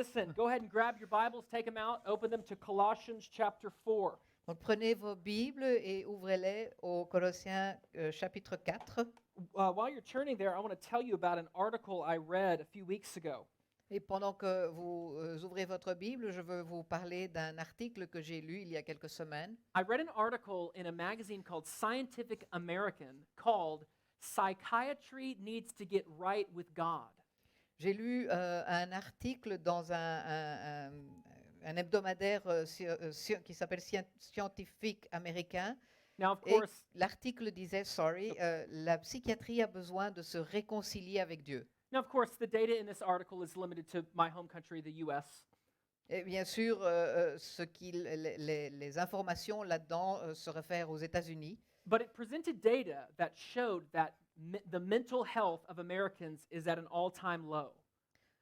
Listen, go ahead and grab your Bibles, take them out, open them to Colossians chapter 4. Donc prenez vos Bibles et ouvrez-les au Colossiens chapitre 4. While you're turning there, I want to tell you about an article I read a few weeks ago. Et pendant que vous ouvrez votre Bible, je veux vous parler d'un article que j'ai lu il y a quelques semaines. I read an article in a magazine called Scientific American called Psychiatry Needs to Get Right with God. J'ai lu un article dans un hebdomadaire qui s'appelle Scientifique américain. Now, of Et course, l'article disait, la psychiatrie a besoin de se réconcilier avec Dieu. the data in this article is limited to my home country, the U.S. Et bien sûr, les informations là-dedans se réfèrent aux États-Unis. But it presented data that showed that the mental health of Americans is at an all-time low.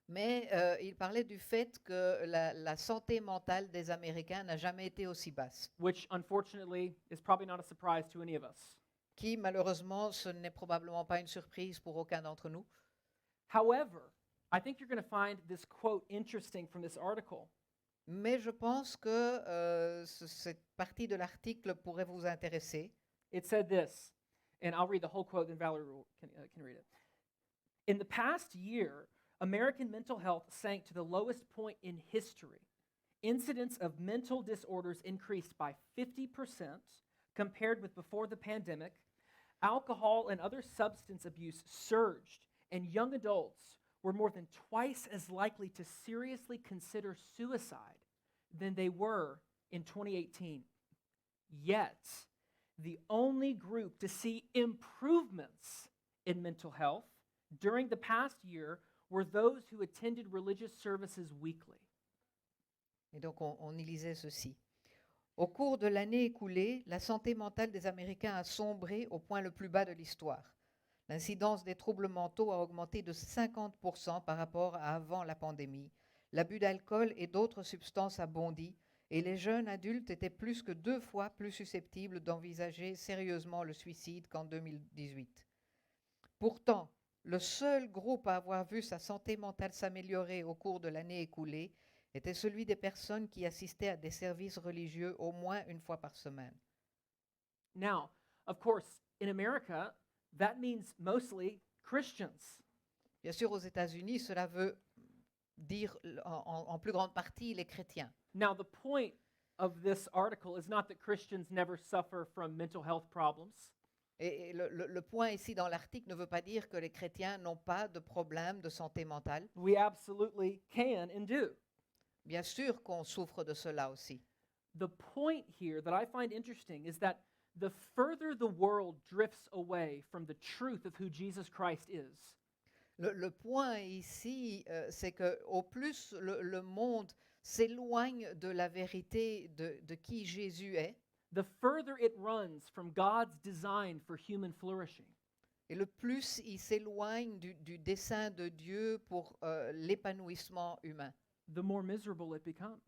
Mais il parlait du fait que la santé mentale des Américains n'a jamais été aussi basse, Which unfortunately is probably not a surprise to any of us. qui malheureusement, ce n'est probablement pas une surprise pour aucun d'entre nous. However, I think you're going to find this quote interesting from this article. Mais je pense que cette partie de l'article pourrait vous intéresser. It said this, and I'll read the whole quote, then Valerie can read it. In the past year, American mental health sank to the lowest point in history. Incidents of mental disorders increased by 50% compared with before the pandemic. Alcohol and other substance abuse surged, and young adults were more than twice as likely to seriously consider suicide than they were in 2018. Yet, the only group to see improvements in mental health during the past year were those who attended religious services weekly. Et donc, on y lisait ceci. Au cours de l'année écoulée, la santé mentale des Américains a sombré au point le plus bas de l'histoire. L'incidence des troubles mentaux a augmenté de 50% par rapport à avant la pandémie. L'abus d'alcool et d'autres substances a bondi, et les jeunes adultes étaient plus que 2 fois plus susceptibles d'envisager sérieusement le suicide qu'en 2018. Pourtant, le seul groupe à avoir vu sa santé mentale s'améliorer au cours de l'année écoulée était celui des personnes qui assistaient à des services religieux au moins une fois par semaine. Now, of course, in America, that means mostly Christians. Bien sûr, aux États-Unis, cela veut dire en plus grande partie les chrétiens. Now, the point of this article is not that Christians never suffer from mental health problems. Et le point ici dans l'article ne veut pas dire que les chrétiens n'ont pas de problème de santé mentale. We absolutely can and do. Bien sûr qu'on souffre de cela aussi. The point here that I find interesting is that the further the world drifts away from the truth of who Jesus Christ is, Le point ici, c'est que au plus le monde s'éloigne de la vérité de qui Jésus est, the further it runs from God's design for human flourishing. et le plus il s'éloigne du dessein de Dieu pour l'épanouissement humain, The more miserable it becomes.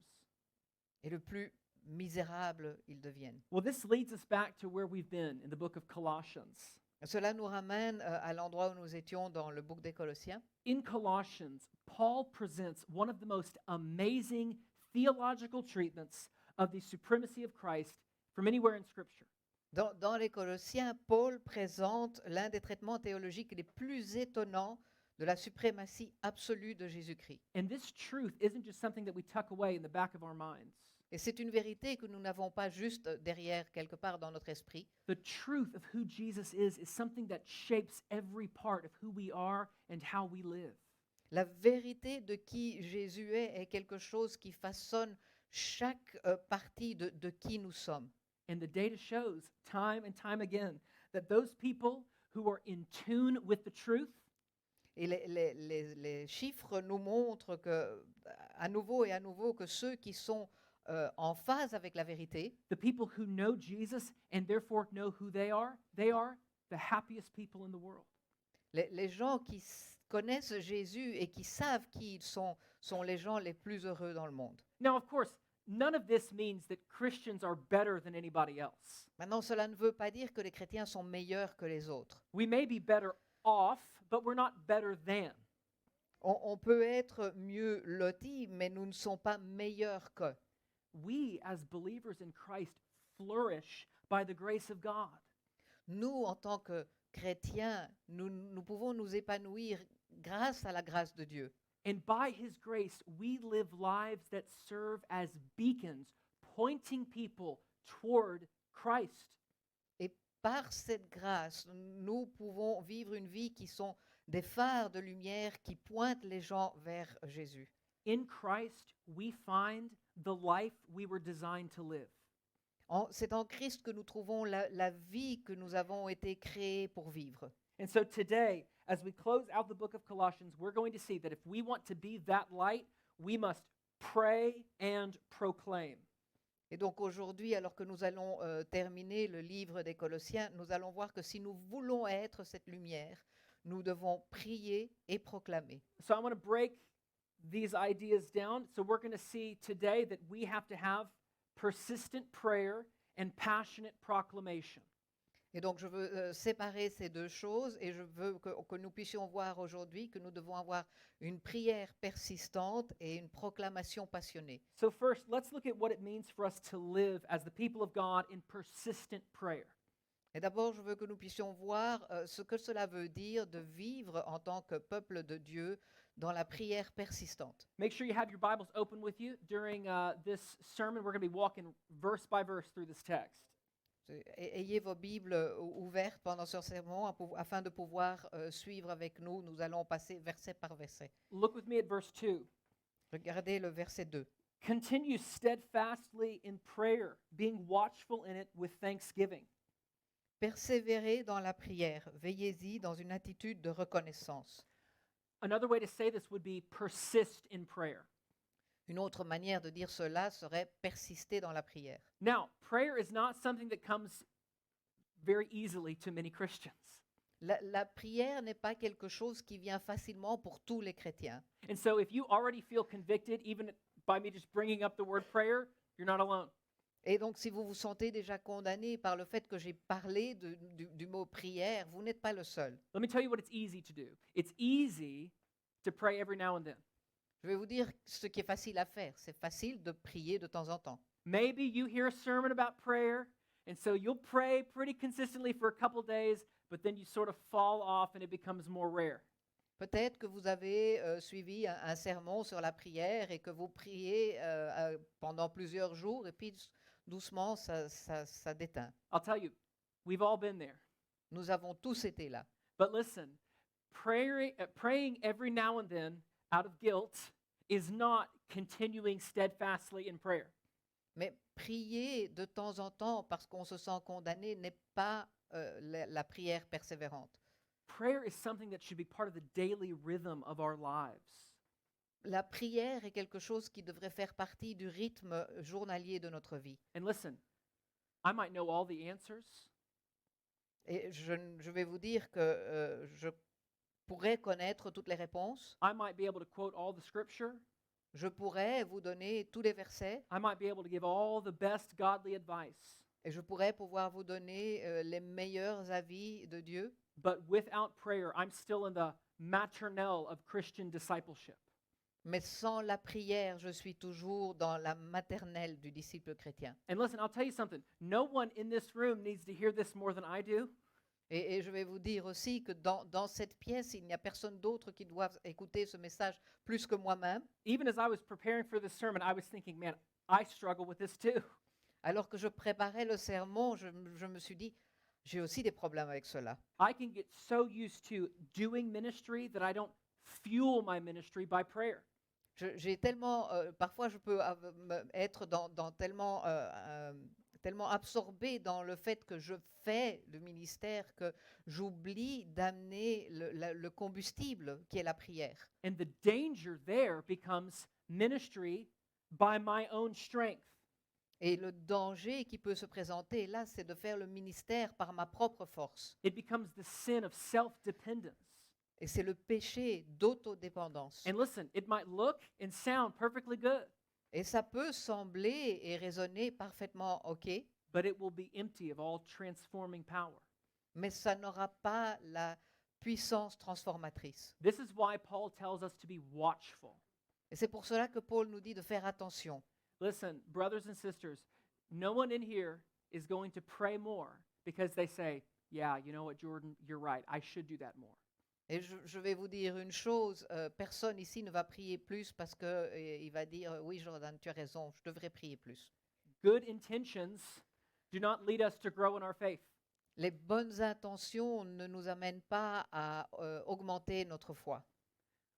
et le plus misérable ils deviennent. Well, this leads us back to where we've been in the book of Colossians. Cela nous ramène à l'endroit où nous étions dans le bouc des Colossiens. In Colossians, Paul presents one of the most amazing theological treatments of the supremacy of Christ from anywhere in Scripture. Dans les Colossiens, Paul présente l'un des traitements théologiques les plus étonnants de la suprématie absolue de Jésus-Christ. And this truth isn't just something that we tuck away in the back of our minds. Et c'est une vérité que nous n'avons pas juste derrière quelque part dans notre esprit. The truth of who Jesus is something that shapes every part of who we are and how we live. La vérité de qui Jésus est quelque chose qui façonne chaque partie de qui nous sommes. And the data shows time and time again that those people who are in tune with the truth, Et les chiffres nous montrent que, à nouveau et à nouveau, que ceux qui sont en phase avec la vérité, the people who know Jesus and therefore know who they are the happiest people in the world. les gens qui connaissent Jésus et qui savent qui ils sont les gens les plus heureux dans le monde. Now, of course, none of this means that Christians are better than anybody else. Maintenant, cela ne veut pas dire que les chrétiens sont meilleurs que les autres. We may be better off, but we're not better than. On peut être mieux lotis, mais nous ne sommes pas meilleurs qu'eux. We, as believers in Christ, flourish by the grace of God. Nous, en tant que chrétiens, nous pouvons nous épanouir grâce à la grâce de Dieu. And by his grace, we live lives that serve as beacons, pointing people toward Christ. Et par cette grâce, nous pouvons vivre une vie qui sont des phares de lumière qui pointent les gens vers Jésus. In Christ, we find the life we were designed to live. C'est en Christ que nous trouvons la vie que nous avons été créés pour vivre. And so today, as we close out the book of Colossians, we're going to see that if we want to be that light, we must pray and proclaim. Et donc aujourd'hui, alors que nous allons terminer le livre des Colossiens, nous allons voir que si nous voulons être cette lumière, nous devons prier et proclamer. So I want to break these ideas down. So we're going to see today that we have to have persistent prayer and passionate proclamation. Et donc je veux séparer ces deux choses et je veux que nous puissions voir aujourd'hui que nous devons avoir une prière persistante et une proclamation passionnée. So first, let's look at what it means for us to live as the people of God in persistent prayer. Et d'abord, je veux que nous puissions voir ce que cela veut dire de vivre en tant que peuple de Dieu dans la prière persistante. Make sure you have your Bibles open with you during this sermon. We're going to be walking verse by verse through this text. Ayez vos Bibles ouvertes pendant ce sermon afin de pouvoir suivre avec nous. Nous allons passer verset par verset. Look with me at verse 2. Regardez le verset 2. Continue steadfastly in prayer, being watchful in it with thanksgiving. Persévérez dans la prière, veillez-y dans une attitude de reconnaissance. Another way to say this would be persist in prayer. Une autre manière de dire cela serait persister dans la prière. Now, prayer is not something that comes very easily to many Christians. La prière n'est pas quelque chose qui vient facilement pour tous les chrétiens. And so if you already feel convicted, even by me just bringing up the word prayer, you're not alone. Et donc, si vous vous sentez déjà condamné par le fait que j'ai parlé du mot prière, vous n'êtes pas le seul. Let me tell you what it's easy to do. It's easy to pray every now and then. Je vais vous dire ce qui est facile à faire. C'est facile de prier de temps en temps. Maybe you hear a sermon about prayer, and so you'll pray pretty consistently for a couple days, but then you sort of fall off and it becomes more rare. Peut-être que vous avez suivi un sermon sur la prière et que vous priez pendant plusieurs jours et puis doucement ça déteint. I'll tell you, we've all been there. Nous avons tous été là. But listen, praying every now and then out of guilt is not continuing steadfastly in prayer. Mais prier de temps en temps parce qu'on se sent condamné n'est pas la prière persévérante. Prayer is something that should be part of the daily rhythm of our lives. La prière est quelque chose qui devrait faire partie du rythme journalier de notre vie. And listen, I might know all the answers, Et je vais vous dire que je pourrais connaître toutes les réponses. I might be able to quote all the scripture, Je pourrais vous donner tous les versets I might be able to give all the best godly advice, et je pourrais pouvoir vous donner les meilleurs avis de Dieu. but without prayer, I'm still in the maternelle of Christian discipleship. Mais sans la prière, je suis toujours dans la maternelle du disciple chrétien. And listen, I'll tell you something. No one in this room needs to hear this more than I do. Et je vais vous dire aussi que dans cette pièce, il n'y a personne d'autre qui doit écouter ce message plus que moi-même. Even as I was preparing for this sermon, I was thinking, man, I struggle with this too. Alors que je préparais le sermon, je me suis dit, j'ai aussi des problèmes avec cela. I can get so used to doing ministry that I don't fuel my ministry by prayer. J'ai tellement, parfois je peux être dans tellement, tellement absorbé dans le fait que je fais le ministère que j'oublie d'amener le combustible qui est la prière. And the danger there becomes ministry by my own strength. Et le danger qui peut se présenter là, c'est de faire le ministère par ma propre force. It becomes the sin of self-dependence. Et c'est le péché d'autodépendance. And listen, it might look and sound perfectly good, Et ça peut sembler et résonner parfaitement OK, but it will be empty of all transforming power. mais ça n'aura pas la puissance transformatrice. This is why Paul tells us to be watchful. Et c'est pour cela que Paul nous dit de faire attention. Listen, brothers and sisters, no one in here is going to pray more because they say, yeah, you know what, Jordan, you're right. I should do that more. Et je vais vous dire une chose, personne ici ne va prier plus parce qu'il va dire, oui Jordan, tu as raison, je devrais prier plus. Good intentions do not lead us to grow in our faith. Les bonnes intentions ne nous amènent pas à augmenter notre foi.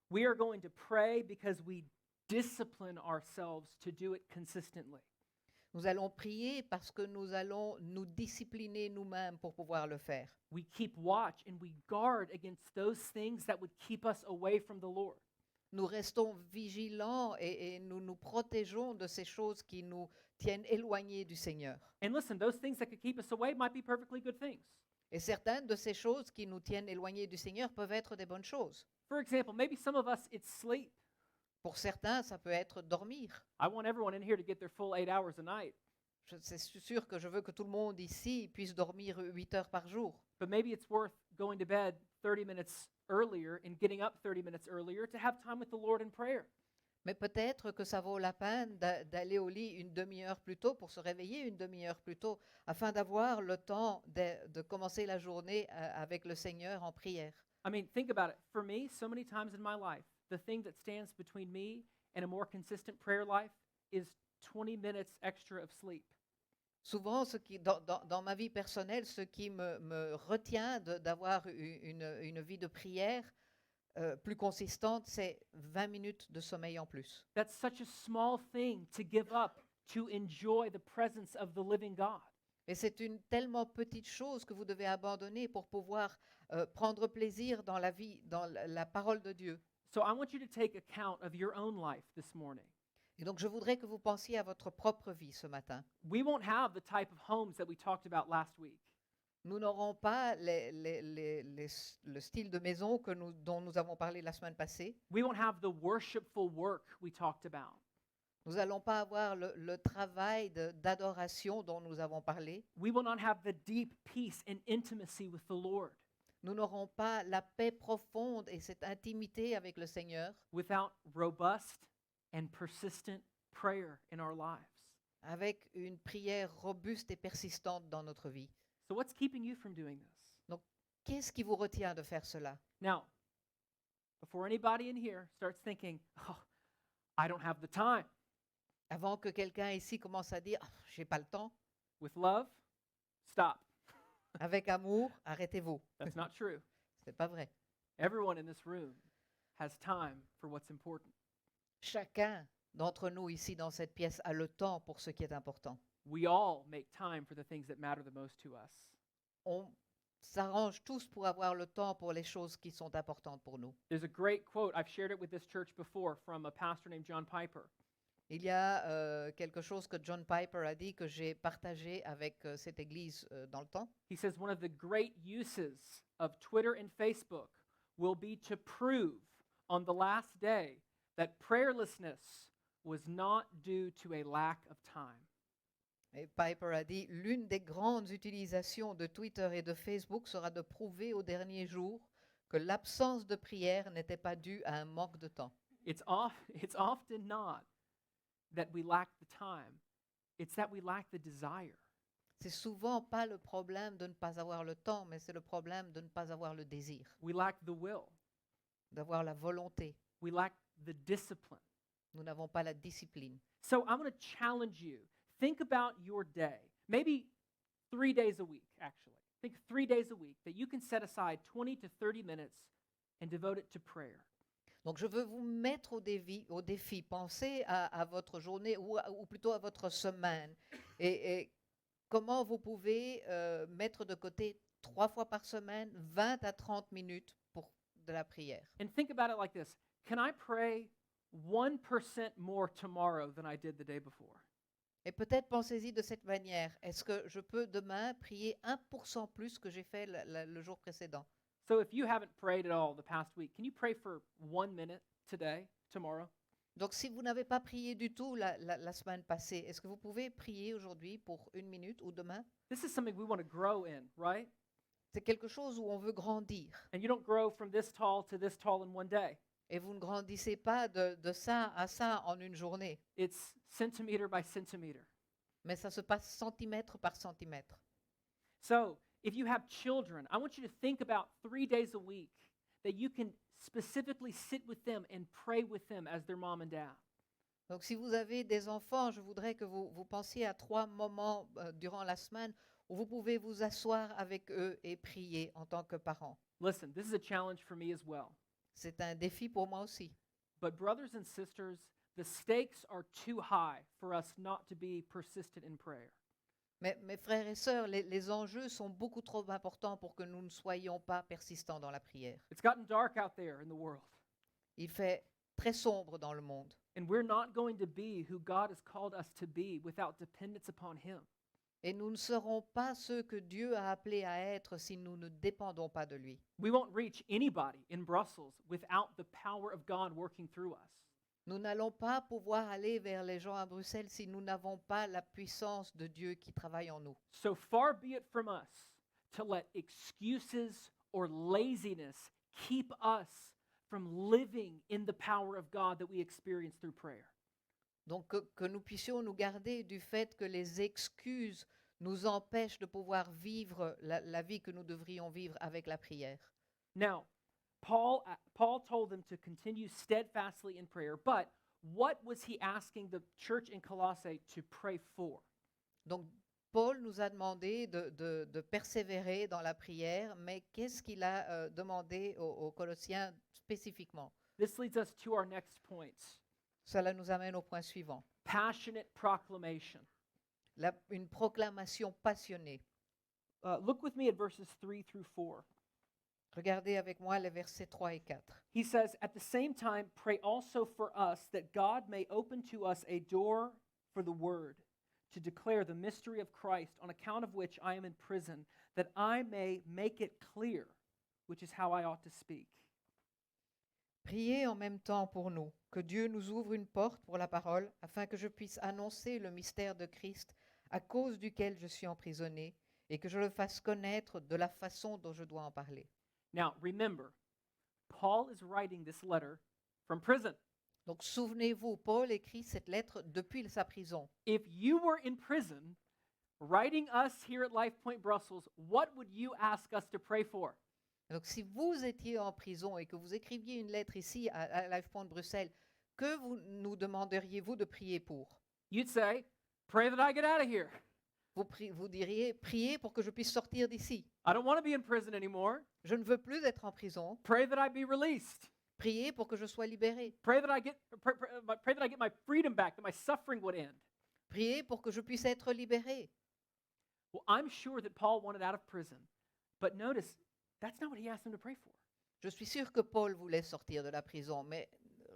We are going to pray because we discipline ourselves to do it consistently. Nous allons prier parce que nous allons nous discipliner nous-mêmes pour pouvoir le faire. We keep watch and we guard against those things that would keep us away from the Lord. Nous restons vigilants et nous nous protégeons de ces choses qui nous tiennent éloignés du Seigneur. And listen, those things that could keep us away might be perfectly good things. Et certaines de ces choses qui nous tiennent éloignés du Seigneur peuvent être des bonnes choses. For example, maybe some of us, it's sleep. Pour certains, ça peut être dormir. I want everyone in here to get their full 8 hours a night. C'est sûr que je veux que tout le monde ici puisse dormir 8 heures par jour. But maybe it's worth going to bed 30 minutes earlier and getting up 30 minutes earlier to have time with the Lord in prayer. Mais peut-être que ça vaut la peine d'aller au lit une demi-heure plus tôt pour se réveiller une demi-heure plus tôt afin d'avoir le temps de commencer la journée avec le Seigneur en prière. I mean, think about it. For me, so many times in my life, the thing that stands between me and a more consistent prayer life is 20 minutes extra of sleep. Souvent, dans ma vie personnelle, ce qui me retient d'avoir une vie de prière plus consistante, c'est 20 minutes de sommeil en plus. That's such a small thing to give up to enjoy the presence of the living God. Et c'est une tellement petite chose que vous devez abandonner pour pouvoir prendre plaisir dans la vie, dans la parole de Dieu. So I want you to take account of your own life this morning. Et donc, je voudrais que vous pensiez à votre propre vie ce matin. We won't have the type of homes that we talked about last week. Nous n'aurons pas le style de maison dont nous avons parlé la semaine passée. We won't have the worshipful work we talked about. Nous n'allons pas avoir le travail d'adoration dont nous avons parlé. We will not have the deep peace and intimacy with the Lord Nous n'aurons pas la paix profonde et cette intimité avec le Seigneur without robust and persistent prayer in our lives. avec une prière robuste et persistante dans notre vie. So what's keeping you from doing this? Qu'est-ce qui vous retient de faire cela? Now, before anybody in here starts thinking, oh, I don't have the time, Avant que quelqu'un ici commence à dire ah, j'ai pas le temps, with love, stop. avec amour, arrêtez-vous. That's not true. C'est pas vrai. Everyone in this room has time for what's important. Chacun d'entre nous ici dans cette pièce a le temps pour ce qui est important. We all make time for the things that matter the most to us. On s'arrange tous pour avoir le temps pour les choses qui sont importantes pour nous. There's a great quote, I've shared it with this church before, from a pastor named John Piper. Il y a quelque chose que John Piper a dit que j'ai partagé avec cette église dans le temps. He says one of the great uses of Twitter and Facebook will be to prove on the last day that prayerlessness was not due to a lack of time. Et Piper a dit l'une des grandes utilisations de Twitter et de Facebook sera de prouver au dernier jour que l'absence de prière n'était pas due à un manque de temps. It's often not that we lack the time, it's that we lack the desire. C'est souvent pas le problème de ne pas avoir le temps, mais c'est le problème de ne pas avoir le désir, We lack the will. d'avoir la volonté. We lack the discipline. Nous n'avons pas la discipline. So I'm going to challenge you. Think about your day, maybe 3 days a week, actually. Think 3 days a week that you can set aside 20 to 30 minutes and devote it to prayer. Donc je veux vous mettre au défi. Pensez à votre journée ou plutôt à votre semaine et comment vous pouvez mettre de côté 3 fois par semaine 20 à 30 minutes pour de la prière. And think about it like this. Can I pray 1% more tomorrow than I did the day before? Et peut-être pensez-y de cette manière. Est-ce que je peux demain prier 1% plus que j'ai fait le jour précédent? So if you haven't prayed at all the past week, can you pray for 1 minute today, tomorrow? Donc si vous n'avez pas prié du tout la semaine passée, est-ce que vous pouvez prier aujourd'hui pour 1 minute ou demain? This is something we want to grow in, right? C'est quelque chose où on veut grandir. And you don't grow from this tall to this tall in one day. Et vous ne grandissez pas de ça à ça en une journée. It's centimeter by centimeter. Mais ça se passe centimètre par centimètre. So, if you have children, I want you to think about 3 days a week that you can specifically sit with them and pray with them as their mom and dad. Donc si vous avez des enfants, je voudrais que vous pensiez à 3 moments durant la semaine où vous pouvez vous asseoir avec eux et prier en tant que parents. Listen, this is a challenge for me as well. C'est un défi pour moi aussi. But, brothers and sisters, the stakes are too high for us not to be persistent in prayer. Mais mes frères et sœurs, les enjeux sont beaucoup trop importants pour que nous ne soyons pas persistants dans la prière. It's gotten dark out there in the world, Il fait très sombre dans le monde. and we're not going to be who God has called us to be without dependence upon Him. Et nous ne serons pas ceux que Dieu a appelés à être si nous ne dépendons pas de lui. We won't reach anybody in Brussels without the power of God working through us. Nous n'allons pas pouvoir aller vers les gens à Bruxelles si nous n'avons pas la puissance de Dieu qui travaille en nous. So far be it from us to let excuses or laziness keep us from living in the power of God that we experience through prayer. Donc que nous puissions nous garder du fait que les excuses nous empêchent de pouvoir vivre la vie que nous devrions vivre avec la prière. Now, Paul told them to continue steadfastly in prayer, but what was he asking the church in Colossae to pray for? Donc Paul nous a demandé de persévérer dans la prière, mais qu'est-ce qu'il a demandé aux Colossiens spécifiquement? This leads us to our next point. Cela nous amène au point suivant. Passionate proclamation. Une proclamation passionnée. Look with me at verses 3 through 4. Regardez avec moi les versets 3 et 4. He says, at the same time, pray also for us that God may open to us a door for the word to declare the mystery of Christ, on account of which I am in prison, that I may make it clear, which is how I ought to speak. Priez en même temps pour nous, que Dieu nous ouvre une porte pour la parole, afin que je puisse annoncer le mystère de Christ, à cause duquel je suis emprisonné, et que je le fasse connaître de la façon dont je dois en parler. Now, remember, Paul is writing this letter from prison. Donc souvenez-vous, Paul écrit cette lettre depuis sa prison. If you were in prison, writing us here at Life Point Brussels, what would you ask us to pray for? Donc si vous étiez en prison et que vous écriviez une lettre ici à Life Point Bruxelles, que nous demanderiez-vous de prier pour? You'd say, pray that I get out of here. Vous diriez, priez pour que je puisse sortir d'ici. I don't want to be in prison anymore. Je ne veux plus être en prison. Pray that I be released. Priez pour que je sois libéré. Pray that I get my freedom back, that my suffering would end. Priez pour que je puisse être libéré. Well, I'm sure that Paul wanted out of prison. But notice, that's not what he asked them to pray for. Je suis sûr que Paul voulait sortir de la prison, mais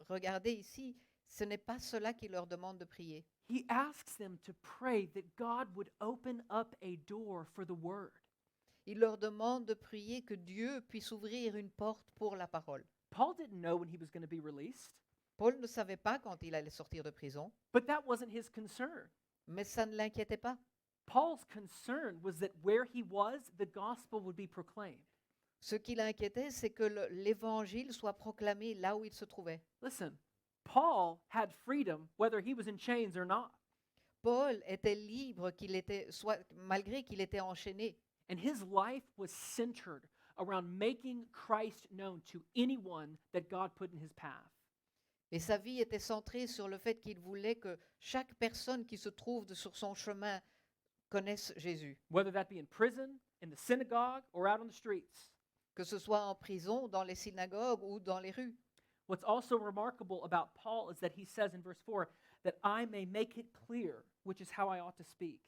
regardez ici, ce n'est pas cela qu'il leur demande de prier. He asks them to pray that God would open up a door for the word. Il leur demande de prier que Dieu puisse ouvrir une porte pour la parole. Paul didn't know when he was going to be released, Paul ne savait pas quand il allait sortir de prison, but that wasn't his concern. mais ça ne l'inquiétait pas. Paul's concern was that where he was, the gospel would be proclaimed. Ce qui l'inquiétait, c'est que l'évangile soit proclamé là où il se trouvait. Listen, Paul had freedom whether he was in chains or not. Paul était libre malgré qu'il était enchaîné. And his life was centered around making Christ known to anyone that God put in his path. Et sa vie était centrée sur le fait qu'il voulait que chaque personne qui se trouve sur son chemin connaisse Jésus. Whether that be in prison, in the synagogue, or out on the streets. Que ce soit en prison, dans les synagogues ou dans les rues. What's also remarkable about Paul is that he says in verse 4 that I may make it clear, which is how I ought to speak.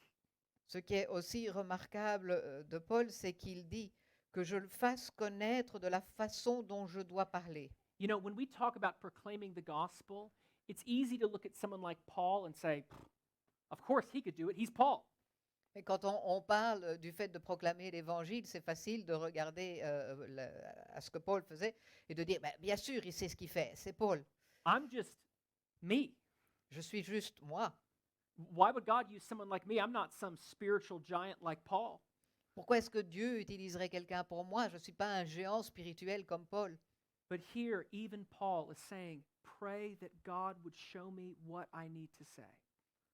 Ce qui est aussi remarquable de Paul, c'est qu'il dit que je le fasse connaître de la façon dont je dois parler. You know, when we talk about proclaiming the gospel, it's easy to look at someone like Paul and say, of course he could do it, he's Paul. Et quand on parle du fait de proclamer l'évangile, c'est facile de regarder à ce que Paul faisait et de dire, bien sûr, il sait ce qu'il fait, c'est Paul. I'm just me. Je suis juste moi. Why would God use someone like me? I'm not some spiritual giant like Paul. Pourquoi est-ce que Dieu utiliserait quelqu'un pour moi? Je ne suis pas un géant spirituel comme Paul. But here, even Paul is saying, pray that God would show me what I need to say.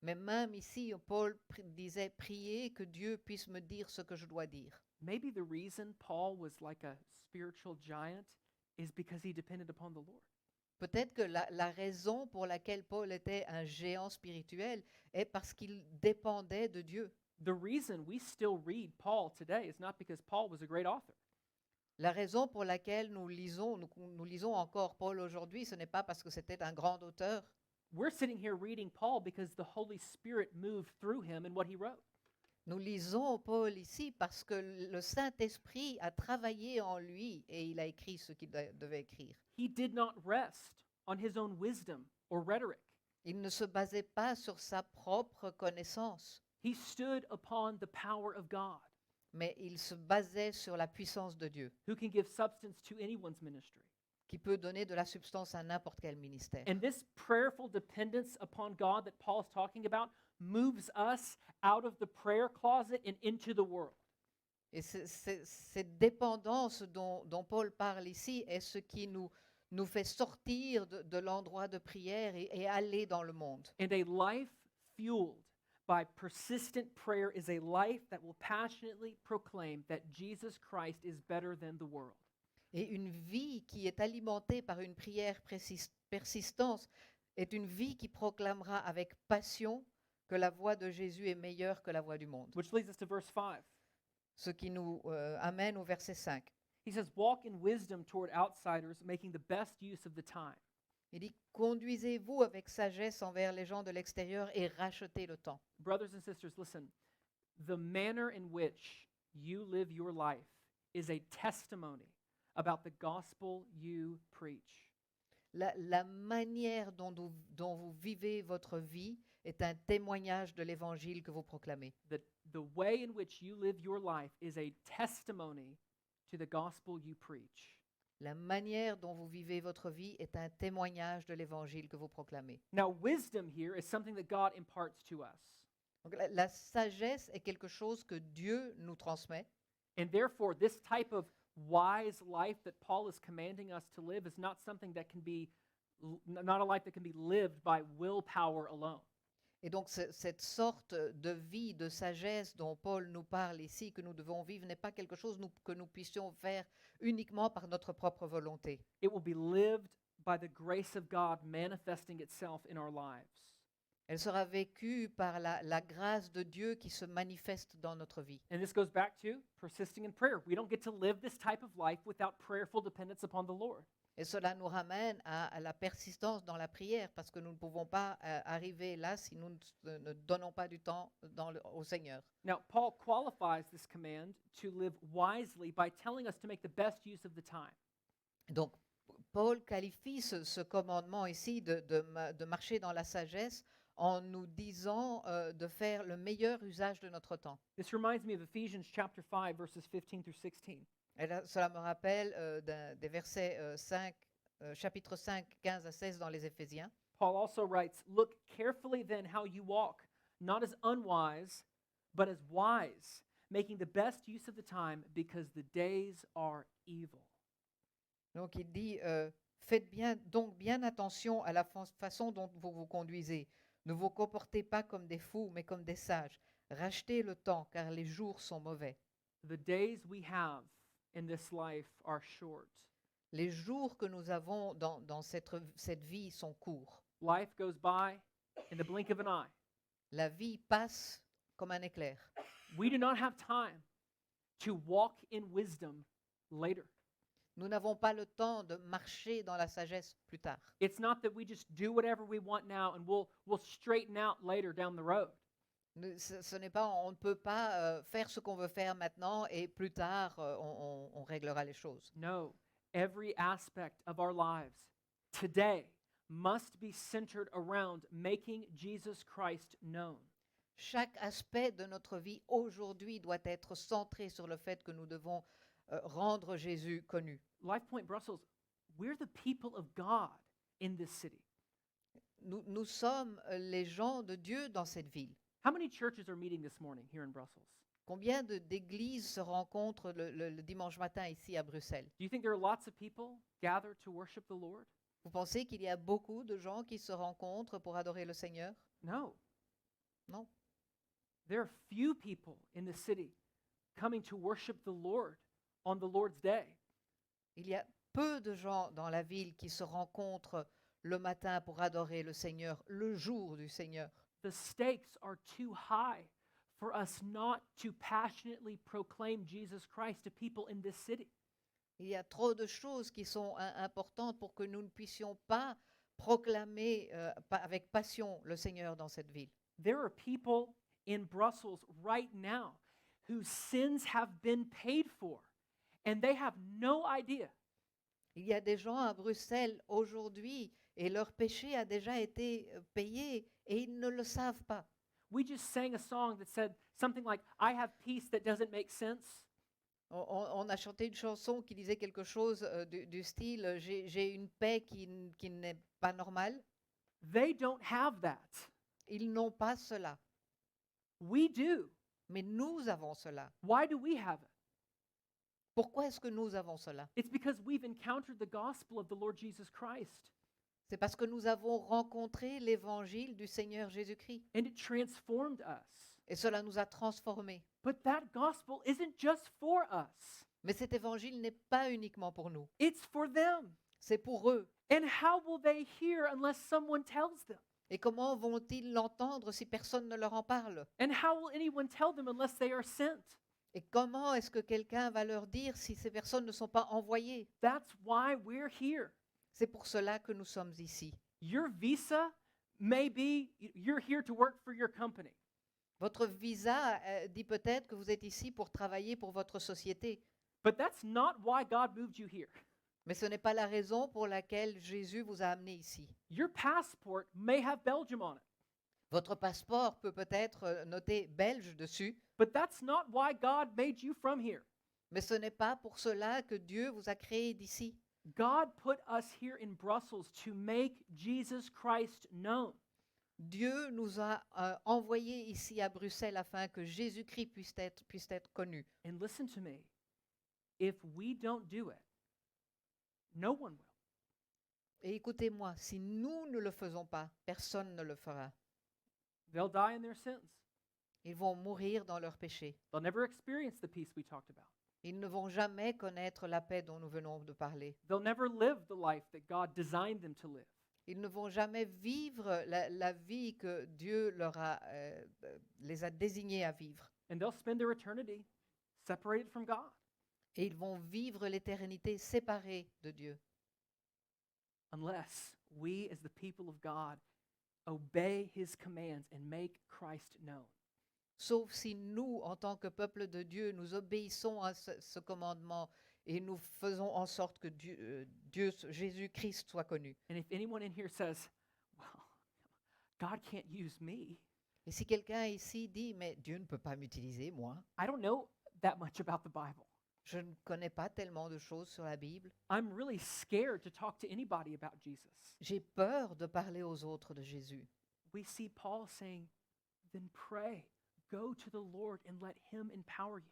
Mais même ici, Paul disait, priez que Dieu puisse me dire ce que je dois dire. Maybe the reason Paul was like a spiritual giant is because he depended upon the Lord. Peut-être que la raison pour laquelle Paul était un géant spirituel est parce qu'il dépendait de Dieu. The reason we still read Paul today is not because Paul was a great author. La raison pour laquelle nous lisons encore Paul aujourd'hui, ce n'est pas parce que c'était un grand auteur. We're sitting here reading Paul because the Holy Spirit moved through him in what he wrote. Nous lisons Paul ici parce que le Saint-Esprit a travaillé en lui et il a écrit ce qu'il devait écrire. He did not rest on his own wisdom or rhetoric. Il ne se basait pas sur sa propre connaissance, He stood upon the power of God, mais il se basait sur la puissance de Dieu, who can give substance to anyone's ministry. qui peut donner de la substance à n'importe quel ministère. And this prayerful dependence upon God that Paul is talking about moves us out of the prayer closet and into the world. Et cette dépendance dont Paul parle ici est ce qui nous fait sortir de l'endroit de prière et aller dans le monde. And a life fueled by persistent prayer is a life that will passionately proclaim that Jesus Christ is better than the world. Et une vie qui est alimentée par une prière persistante est une vie qui proclamera avec passion que la voix de Jésus est meilleure que la voix du monde. Which leads us to verse 5. Ce qui nous amène au verset 5. He says, walk in wisdom toward outsiders, making the best use of the time. Il dit, conduisez-vous avec sagesse envers les gens de l'extérieur et rachetez le temps. Brothers and sisters, listen. The manner in which you live your life is a testimony about the gospel you preach. La manière dont vous vivez votre vie est un témoignage de l'évangile que vous proclamez. The way in which you live your life is a testimony to the gospel you preach. La manière dont vous vivez votre vie est un témoignage de l'évangile que vous proclamez. Now, wisdom here is something that God imparts to us. Donc, la sagesse est quelque chose que Dieu nous transmet. And therefore, this type of wise life that Paul is commanding us to live is not something that can be, not a life that can be lived by willpower alone. Et donc cette sorte de vie de sagesse dont Paul nous parle ici, que nous devons vivre, n'est pas quelque chose que nous puissions faire uniquement par notre propre volonté. It will be lived by the grace of God manifesting itself in our lives. Elle sera vécue par la grâce de Dieu qui se manifeste dans notre vie. And this goes back to persisting in prayer. We don't get to live this type of life without prayerful dependence upon the Lord. Et cela nous ramène à la persistance dans la prière, parce que nous ne pouvons pas arriver là si nous ne donnons pas du temps au Seigneur. Now, Paul qualifies this command to live wisely by telling us to make the best use of the time. Donc, Paul qualifie ce commandement ici de marcher dans la sagesse en nous disant de faire le meilleur usage de notre temps. This reminds me of Ephesians chapter 5, verses 15 through 16. Et là, cela me rappelle des versets chapitre 5, 15 à 16 dans les Éphésiens. Paul also writes, look carefully then how you walk, not as unwise, but as wise, making the best use of the time because the days are evil. Donc il dit, faites bien attention à la façon dont vous vous conduisez. Ne vous comportez pas comme des fous, mais comme des sages. Rachetez le temps, car les jours sont mauvais. The days we have in this life are short. Les jours que nous avons dans cette vie sont courts. Life goes by in the blink of an eye. La vie passe comme un éclair. We do not have time to walk in wisdom later. Nous n'avons pas le temps de marcher dans la sagesse plus tard. It's not that we just do whatever we want now and we'll straighten out later down the road. Ce n'est pas, on ne peut pas faire ce qu'on veut faire maintenant et plus tard on réglera les choses. No, every aspect of our lives today must be centered around making Jesus Christ known. Chaque aspect de notre vie aujourd'hui doit être centré sur le fait que nous devons rendre Jésus connu. LifePoint Brussels, we're the people of God in this city. Nous sommes les gens de Dieu dans cette ville. How many churches are meeting this morning here in Brussels? Combien d'églises se rencontrent le dimanche matin ici à Bruxelles? Do you think there are lots of people gathered to worship the Lord? Vous pensez qu'il y a beaucoup de gens qui se rencontrent pour adorer le Seigneur? No. Non. There are few people in the city coming to worship the Lord on the Lord's day. Il y a peu de gens dans la ville qui se rencontrent le matin pour adorer le Seigneur, le jour du Seigneur. The stakes are too high for us not to passionately proclaim Jesus Christ to people in this city. Il y a trop de choses qui sont importantes pour que nous ne puissions pas proclamer avec passion le Seigneur dans cette ville. There are people in Brussels right now whose sins have been paid for, and they have no idea. Il y a des gens à Bruxelles aujourd'hui et leur péché a déjà été payé et ils ne le savent pas. We just sang a song that said something like, I have peace that doesn't make sense. On a chanté une chanson qui disait quelque chose du style j'ai une paix qui n'est pas normale. They don't have that. Ils n'ont pas cela, We do. mais nous avons cela. Why do we have it? Pourquoi est-ce que nous avons cela? It's because we've encountered the gospel of the Lord Jesus Christ, C'est parce que nous avons rencontré l'évangile du Seigneur Jésus-Christ and it transformed us. et cela nous a transformés. But that gospel isn't just for us, Mais cet évangile n'est pas uniquement pour nous, it's for them. c'est pour eux. And how will they hear unless someone tells them? Et comment vont-ils l'entendre si personne ne leur en parle? And how will anyone tell them unless they are sent? Et comment est-ce que quelqu'un va leur dire si ces personnes ne sont pas envoyées? That's why we're here. C'est pour cela que nous sommes ici. Your visa may be you're here to work for your company. Votre visa dit peut-être que vous êtes ici pour travailler pour votre société, But that's not why God moved you here. mais ce n'est pas la raison pour laquelle Jésus vous a amené ici. Your passport may have Belgium on it, Votre passeport peut peut-être noté belge dessus, but that's not why God made you from here. mais ce n'est pas pour cela que Dieu vous a créé d'ici. God put us here in Brussels to make Jesus Christ known. Dieu nous a envoyés ici à Bruxelles afin que Jésus-Christ puisse être connu. And listen to me. If we don't do it, no one will. Et écoutez-moi, si nous ne le faisons pas, personne ne le fera. They'll die in their sins. Ils vont mourir dans leurs péchés. They'll never experience the peace we talked about. Ils ne vont jamais connaître la paix dont nous venons de parler. They'll never live the life that God designed them to live. Ils ne vont jamais vivre la vie que Dieu les a désignés à vivre. And they'll spend their eternity separated from God. Et ils vont vivre l'éternité séparés de Dieu. Unless we, as the people of God, obey his commands and make Christ known. Sauf si nous, en tant que peuple de Dieu, nous obéissons à ce commandement et nous faisons en sorte que Jésus-Christ soit connu. And if anyone in here says, well, God can't use me, Et si quelqu'un ici dit, mais Dieu ne peut pas m'utiliser, moi, I don't know that much about the Bible. je ne connais pas tellement de choses sur la Bible, I'm really scared to talk to anybody about Jesus. j'ai peur de parler aux autres de Jésus. We see Paul saying, then pray, go to the Lord and let him empower you.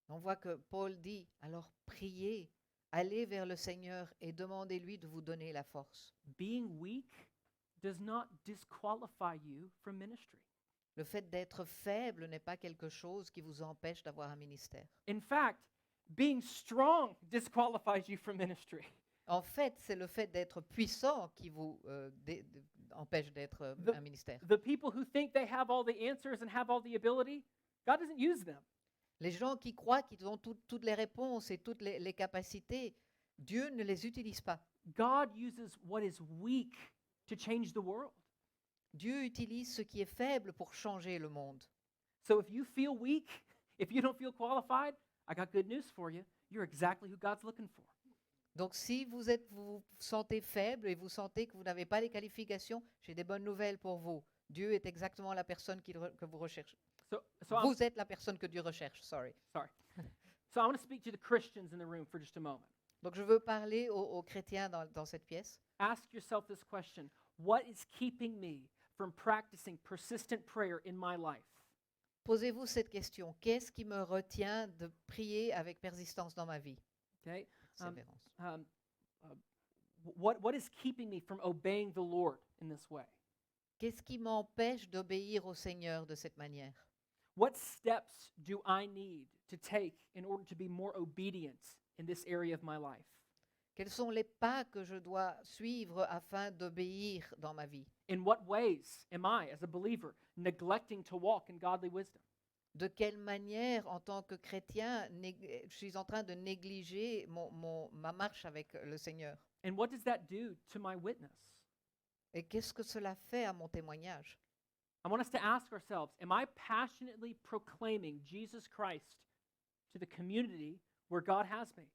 On voit que Paul dit, alors priez, allez vers le Seigneur et demandez-lui de vous donner la force. Being weak does not disqualify you from ministry. Le fait d'être faible n'est pas quelque chose qui vous empêche d'avoir un ministère. In fact, being strong disqualifies you from ministry. En fait, c'est le fait d'être puissant qui vous empêche d'être un ministère. The people who think they have all the answers and have all the ability, God doesn't use them. Les gens qui croient qu'ils ont toutes les réponses et toutes les capacités, Dieu ne les utilise pas. God uses what is weak to change the world. Dieu utilise ce qui est faible pour changer le monde. So if you feel weak, if you don't feel qualified, I got good news for you. You're exactly who God's looking for. Donc si vous vous sentez faible et vous sentez que vous n'avez pas les qualifications, j'ai des bonnes nouvelles pour vous. Dieu est exactement la personne que vous recherchez. Vous êtes la personne que Dieu recherche, sorry. So I want to speak to the Christians in the room for just a moment. Donc je veux parler aux chrétiens dans cette pièce. Ask yourself this question. What is keeping me from practicing persistent prayer in my life? Posez-vous cette question. Qu'est-ce qui me retient de prier avec persistance dans ma vie? Okay? Um, Persévérance. um, uh, what is keeping me from obeying the Lord in this way? Qu'est-ce qui m'empêche d'obéir au Seigneur de cette manière? What steps do I need to take in order to be more obedient in this area of my life? Quels sont les pas que je dois suivre afin d'obéir dans ma vie? In what ways am I, as a believer, neglecting to walk in godly wisdom? De quelle manière, en tant que chrétien, je suis en train de négliger ma marche avec le Seigneur? And what does that do to my witness? Et qu'est-ce que cela fait à mon témoignage? I want us to ask ourselves, am I passionately proclaiming Jesus Christ to the community where God has me?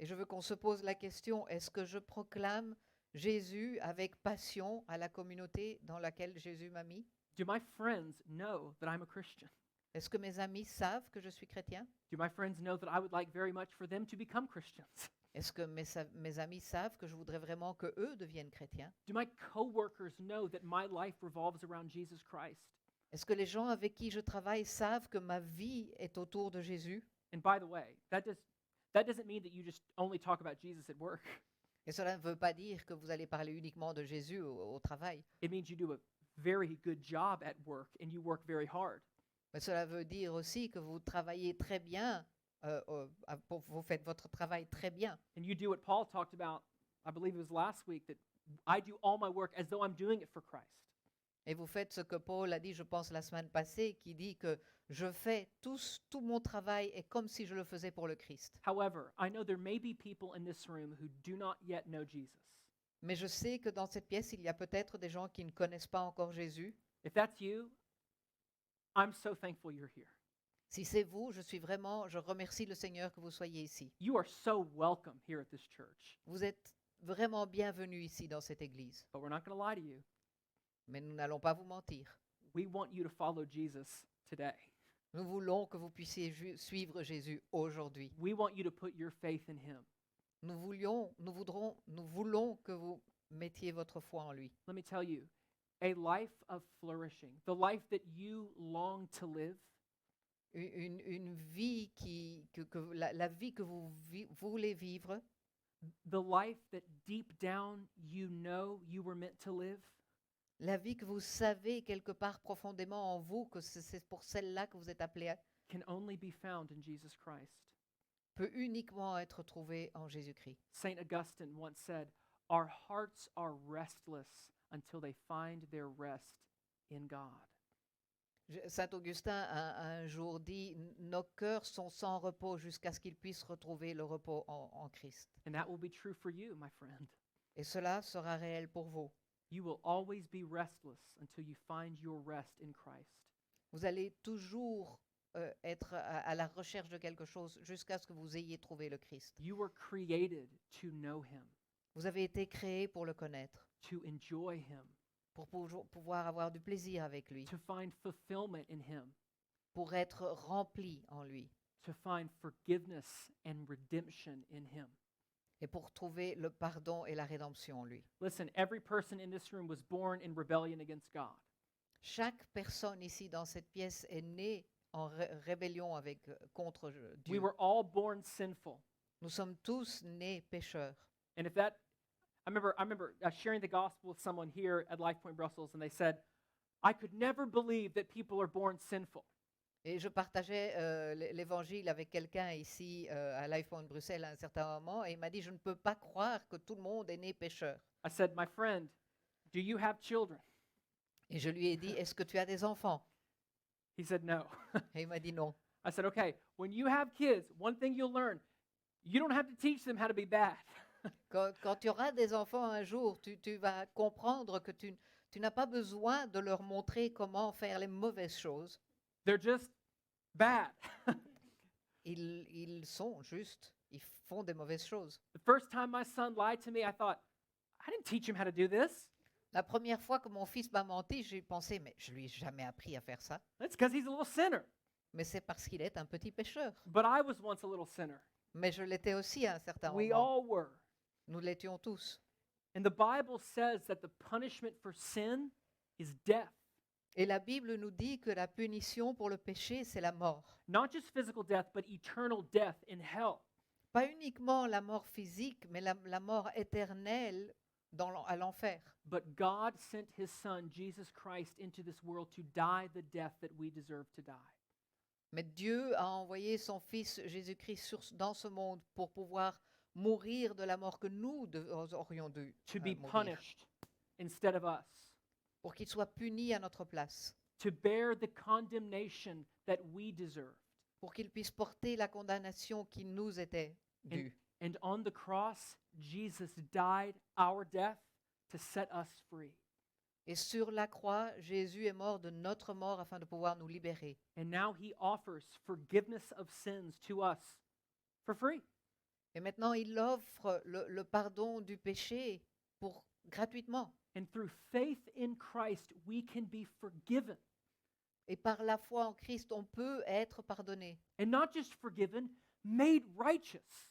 Et je veux qu'on se pose la question, est-ce que je proclame Jésus avec passion à la communauté dans laquelle Jésus m'a mis? Do my friends know that I'm a Christian? Est-ce que mes amis savent que je suis chrétien? Do my friends know that I would like very much for them to become Christians? Est-ce que mes amis savent que je voudrais vraiment que eux deviennent chrétiens? Do my coworkers know that my life revolves around Jesus Christ? Est-ce que les gens avec qui je travaille savent que ma vie est autour de Jésus? And by the way, that doesn't mean that you just only talk about Jesus at work. Et cela ne veut pas dire que vous allez parler uniquement de Jésus au travail, It means you do a very good job at work and you work very hard. mais cela veut dire aussi que vous travaillez très bien, vous faites votre travail très bien. And you do what Paul talked about, I believe it was last week, that I do all my work as though I'm doing it for Christ. Et vous faites ce que Paul a dit, je pense, la semaine passée, qui dit que je fais tout mon travail est comme si je le faisais pour le Christ. However, I know there may be people in this room who do not yet know Jesus. Mais je sais que dans cette pièce, il y a peut-être des gens qui ne connaissent pas encore Jésus. If that's you, I'm so thankful you're here. Si c'est vous, je remercie le Seigneur que vous soyez ici. You are so welcome here at this church. Vous êtes vraiment bienvenus ici dans cette église. But we're not going to lie to you. Mais nous n'allons pas vous mentir. We want you to follow Jesus today. Nous voulons que vous puissiez suivre Jésus aujourd'hui. We want you to put your faith in him. Nous voulons que vous mettiez votre foi en lui. Let me tell you, a life of flourishing, the life that you long to live, Une vie la vie que vous voulez vivre, the life that deep down you know you were meant to live, la vie que vous savez quelque part profondément en vous que c'est pour celle-là que vous êtes appelés, can only be found in Jesus Christ. peut uniquement être trouvée en Jésus-Christ. Saint Augustine once said, "Our hearts are restless until they find their rest in God." Saint Augustin a un jour dit, nos cœurs sont sans repos jusqu'à ce qu'ils puissent retrouver le repos en Christ. And that will be true for you, my friend. Et cela sera réel pour vous. You will always be restless until you find your rest in Christ. Vous allez toujours être à la recherche de quelque chose jusqu'à ce que vous ayez trouvé le Christ. You were created to know him, Vous avez été créé pour le connaître, to enjoy him, pour pouvoir avoir du plaisir avec lui, to find fulfillment in him, pour être rempli en lui to find forgiveness and redemption in him. et pour trouver le pardon et la rédemption en lui. Listen, every person in this room was born in rebellion against God. Chaque personne ici dans cette pièce est née en rébellion contre Dieu. We were all born sinful. Nous sommes tous nés pécheurs. And if that, I remember sharing the gospel with someone here at Life Point Brussels, and they said, I could never believe that people are born sinful. Et je partageais l'évangile avec quelqu'un ici à Life Point Bruxelles à un certain moment et il m'a dit, je ne peux pas croire que tout le monde est né pécheur. I said, my friend, do you have children? Et je lui ai dit, est-ce que tu as des enfants? He said, no. Et il m'a dit non. I said, okay, when you have kids, one thing you'll learn, you don't have to teach them how to be bad. Quand tu auras des enfants un jour, tu vas comprendre que tu n'as pas besoin de leur montrer comment faire les mauvaises choses. They're just bad. Ils font des mauvaises choses. The first time my son lied to me, I thought, I didn't teach him how to do this. La première fois que mon fils m'a menti, j'ai pensé, mais je lui ai jamais appris à faire ça. That's because he's a little sinner. Mais c'est parce qu'il est un petit pécheur. But I was once a little sinner. Mais je l'étais aussi à un certain We moment. all were. Nous l'étions tous. And the Bible says that the punishment for sin is death. Et la Bible nous dit que la punition pour le péché, c'est la mort. Not just physical death, but eternal death in hell. Pas uniquement la mort physique, mais la mort éternelle à l'enfer. But God sent his son, Jesus Christ, into this world to die the death that we deserve to die. Mais Dieu a envoyé son Fils Jésus-Christ dans ce monde pour pouvoir mourir de la mort que nous aurions dû To be mourir, punished instead of us. pour qu'il soit puni à notre place, To bear the condemnation that we deserved. pour qu'il puisse porter la condamnation qui nous était due. And on the cross, Jesus died our death to set us free. Et sur la croix, Jésus est mort de notre mort afin de pouvoir nous libérer. And now he offers forgiveness of sins to us for free. Et maintenant, il offre le pardon du péché gratuitement. And through faith in Christ, we can be forgiven. Et par la foi en Christ, on peut être pardonné. And not just forgiven, made righteous.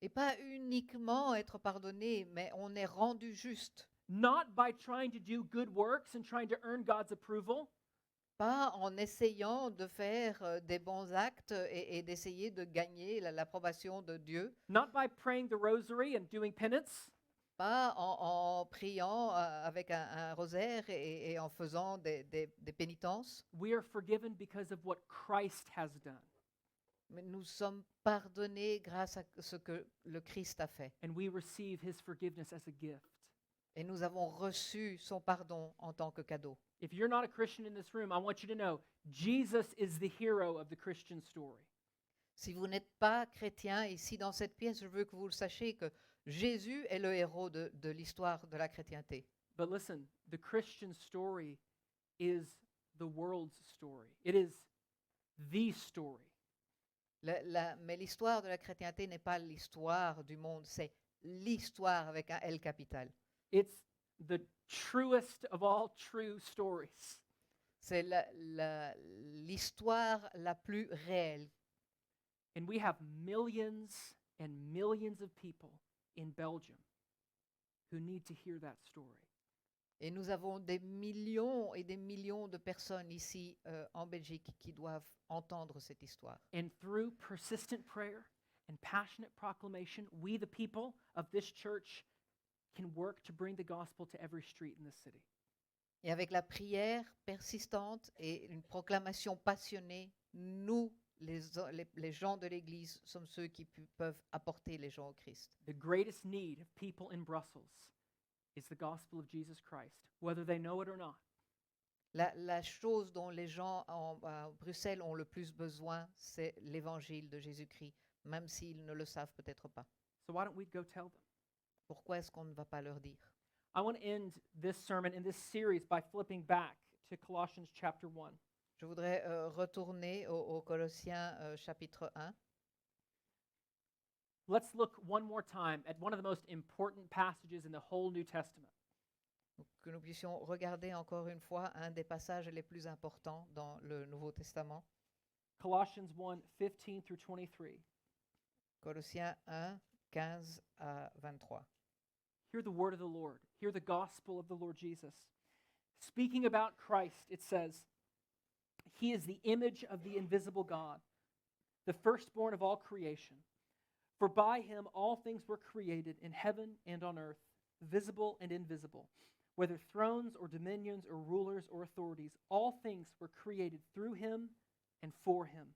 Et pas uniquement être pardonné, mais on est rendu juste. Not by trying to do good works and trying to earn God's approval, Pas en essayant de faire des bons actes et d'essayer de gagner l'approbation de Dieu. not by praying the rosary and doing penance, Pas en priant avec un rosaire et en faisant des pénitences. we are forgiven because of what Christ has done. Mais nous sommes pardonnés grâce à ce que le Christ a fait. And we receive his forgiveness as a gift. Et nous avons reçu son pardon en tant que cadeau. If you're not a Christian in this room, I want you to know Jesus is the hero of the Christian story. Si vous n'êtes pas chrétien ici dans cette pièce, je veux que vous le sachiez que Jésus est le héros de l'histoire de la chrétienté. But listen, the Christian story is the world's story. It is the story. Mais l'histoire de la chrétienté n'est pas l'histoire du monde, c'est l'histoire avec un L capital. It's the truest of all true stories. C'est l'histoire la plus réelle. And we have millions and millions of people in Belgium who need to hear that story. Et nous avons des millions et des millions de personnes ici en Belgique qui doivent entendre cette histoire. And through persistent prayer and passionate proclamation, we, the people of this church, can work to bring the gospel to every street in this city. Et avec la prière persistante et une proclamation passionnée, nous, les gens de l'Église, sommes ceux qui peuvent apporter les gens au Christ. The greatest need of people in Brussels is the gospel of Jesus Christ, whether they know it or not. La chose dont les gens à Bruxelles ont le plus besoin, c'est l'évangile de Jésus-Christ, même s'ils ne le savent peut-être pas. So why don't we go tell them? Pourquoi est-ce qu'on ne va pas leur dire? I want to end this sermon in this series by flipping back to Colossians chapter 1. Je voudrais retourner au Colossiens chapitre 1. Let's look one more time at one of the most important passages in the whole New Testament. Que nous puissions regarder encore une fois un des passages les plus importants dans le Nouveau Testament. Colossians 1, 15 through 23. Colossiens 1, 15 à 23. Hear the word of the Lord. Hear the gospel of the Lord Jesus. Speaking about Christ, it says, He is the image of the invisible God, the firstborn of all creation. For by him all things were created in heaven and on earth, visible and invisible. Whether thrones or dominions or rulers or authorities, all things were created through him and for him.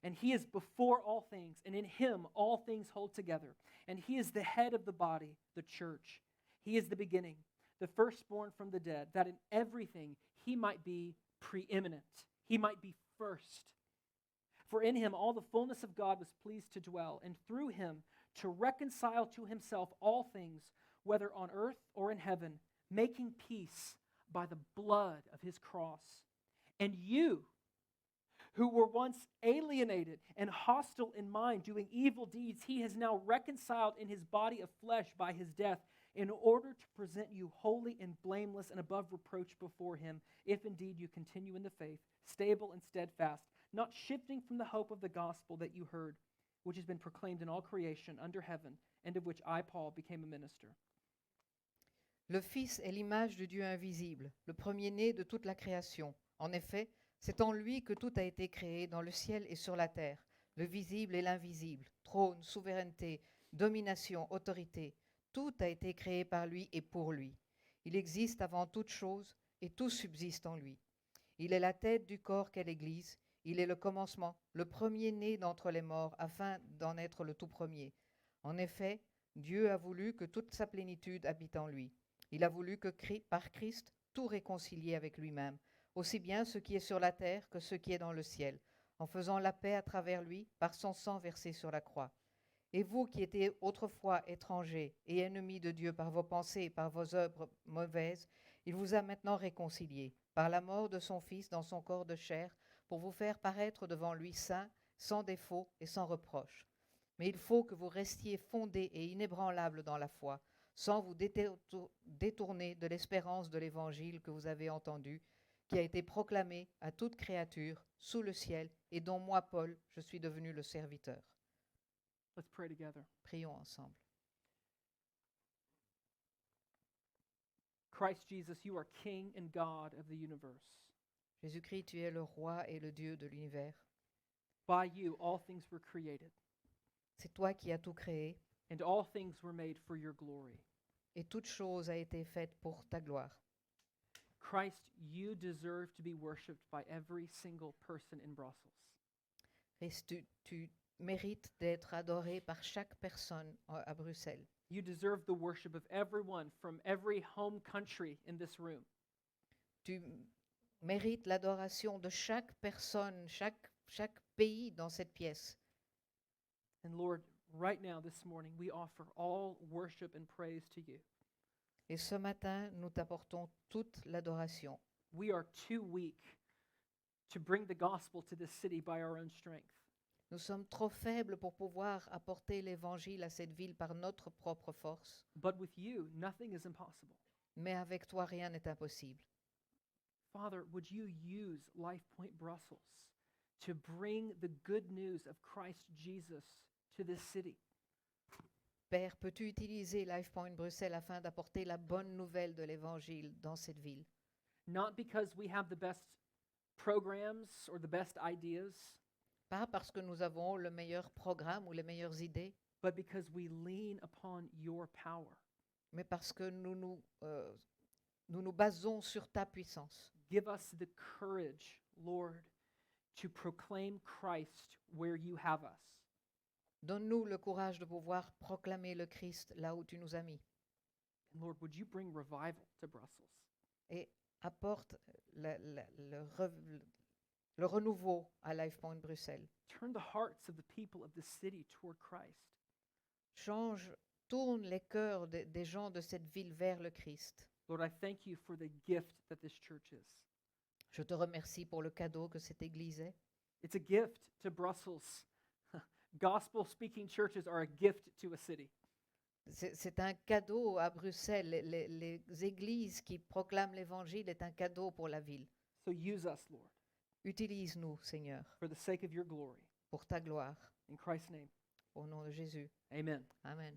And he is before all things, and in him all things hold together. And he is the head of the body, the church. He is the beginning, the firstborn from the dead, that in everything he might be preeminent. He might be first. For in him all the fullness of God was pleased to dwell, and through him to reconcile to himself all things, whether on earth or in heaven, making peace by the blood of his cross. And you, who were once alienated and hostile in mind, doing evil deeds, he has now reconciled in his body of flesh by his death, in order to present you holy and blameless and above reproach before him, if indeed you continue in the faith, stable and steadfast, not shifting from the hope of the gospel that you heard, which has been proclaimed in all creation under heaven, and of which I, Paul, became a minister. Le Fils est l'image du Dieu invisible, le premier-né de toute la création. En effet, c'est en lui que tout a été créé dans le ciel et sur la terre, le visible et l'invisible, trône, souveraineté, domination, autorité. Tout a été créé par lui et pour lui. Il existe avant toute chose et tout subsiste en lui. Il est la tête du corps qu'est l'Église. Il est le commencement, le premier-né d'entre les morts, afin d'en être le tout premier. En effet, Dieu a voulu que toute sa plénitude habite en lui. Il a voulu que par Christ tout réconcilier avec lui-même, aussi bien ce qui est sur la terre que ce qui est dans le ciel, en faisant la paix à travers lui par son sang versé sur la croix. Et vous qui étiez autrefois étrangers et ennemis de Dieu par vos pensées et par vos œuvres mauvaises, il vous a maintenant réconciliés par la mort de son Fils dans son corps de chair, pour vous faire paraître devant lui saint, sans défaut et sans reproche. Mais il faut que vous restiez fondés et inébranlables dans la foi, sans vous détourner de l'espérance de l'Évangile que vous avez entendu, qui a été proclamé à toute créature sous le ciel et dont moi, Paul, je suis devenu le serviteur. Let's pray together. Prions ensemble. Christ Jesus, you are King and God of the universe. Jésus-Christ, tu es le roi et le Dieu de l'univers. By you, all things were created, C'est toi qui as tout créé, and all things were made for your glory. et toute chose a été faite pour ta gloire. Christ, you deserve to be worshipped by every single person in Brussels. Christ, tu mérites d'être adoré par chaque personne à Bruxelles. You deserve the worship of everyone from every home country in this room. Tu mérites l'adoration de chaque personne, chaque pays dans cette pièce. And Lord, right now, this morning, we offer all worship and praise to you. Et ce matin, nous t'apportons toute l'adoration. We are too weak to bring the gospel to this city by our own strength. Nous sommes trop faibles pour pouvoir apporter l'évangile à cette ville par notre propre force. But with you, nothing is impossible. Mais avec toi, rien n'est impossible. Father, would you use Life Point Brussels to bring the good news of Christ Jesus to this city? Père, peux-tu utiliser Life Point Bruxelles afin d'apporter la bonne nouvelle de l'évangile dans cette ville? Not because we have the best programs or the best ideas, Pas parce que nous avons le meilleur programme ou les meilleures idées, but because we lean upon your power. mais parce que nous nous basons sur ta puissance. Give us the courage, Lord, to proclaim Christ where you have us. Donne-nous le courage de pouvoir proclamer le Christ là où tu nous as mis. And Lord, would you bring revival to Brussels? Et apporte le renouveau à Life Point Bruxelles. Turn the hearts of the people of the city toward Christ. Tourne les cœurs des gens de cette ville vers le Christ. Lord, I thank you for the gift that this church is. Je te remercie pour le cadeau que cette Église est. It's a gift to Brussels. Gospel-speaking churches are a gift to a city. C'est un cadeau à Bruxelles. Les églises qui proclament l'Évangile est un cadeau pour la ville. So use us, Lord, Utilise-nous, Seigneur, for the sake of your glory. pour ta gloire. In Christ's name, Au nom de Jésus. amen. Amen.